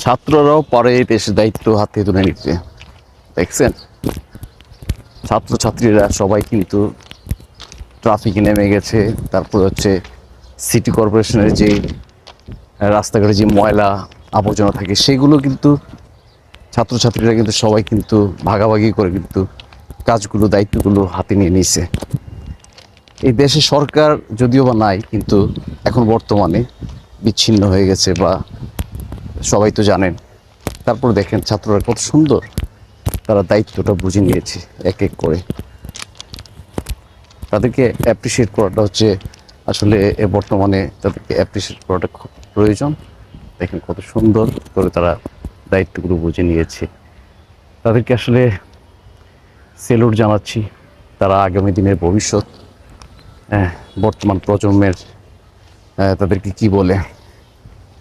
ছাত্ররাও পারে এই দেশের দায়িত্ব হাতে তুলে নিতে। দেখছেন, ছাত্রছাত্রীরা সবাই কিন্তু ট্রাফিকে নেমে গেছে। তারপর হচ্ছে সিটি কর্পোরেশনের যে রাস্তাঘাটে যে ময়লা আবর্জনা থাকে সেগুলো কিন্তু ছাত্রছাত্রীরা কিন্তু সবাই কিন্তু ভাগাভাগি করে কিন্তু কাজগুলো দায়িত্বগুলো হাতে নিয়ে নিছে। এই দেশে সরকার যদিও বা নাই, কিন্তু এখন বর্তমানে বিচ্ছিন্ন হয়ে গেছে বা সবাই তো জানেন। তারপর দেখেন ছাত্ররা কত সুন্দর তারা দায়িত্বটা বুঝে নিয়েছে এক এক করে। তাদেরকে অ্যাপ্রিসিয়েট করাটা হচ্ছে আসলে বর্তমানে তাদেরকে অ্যাপ্রিসিয়েট করাটা খুব প্রয়োজন। দেখেন কত সুন্দর করে তারা দায়িত্বগুলো বুঝে নিয়েছে। তাদেরকে আসলে সেলুট জানাচ্ছি। তারা আগামী দিনের ভবিষ্যৎ। বর্তমান প্রজন্মের তাদেরকে কি বলে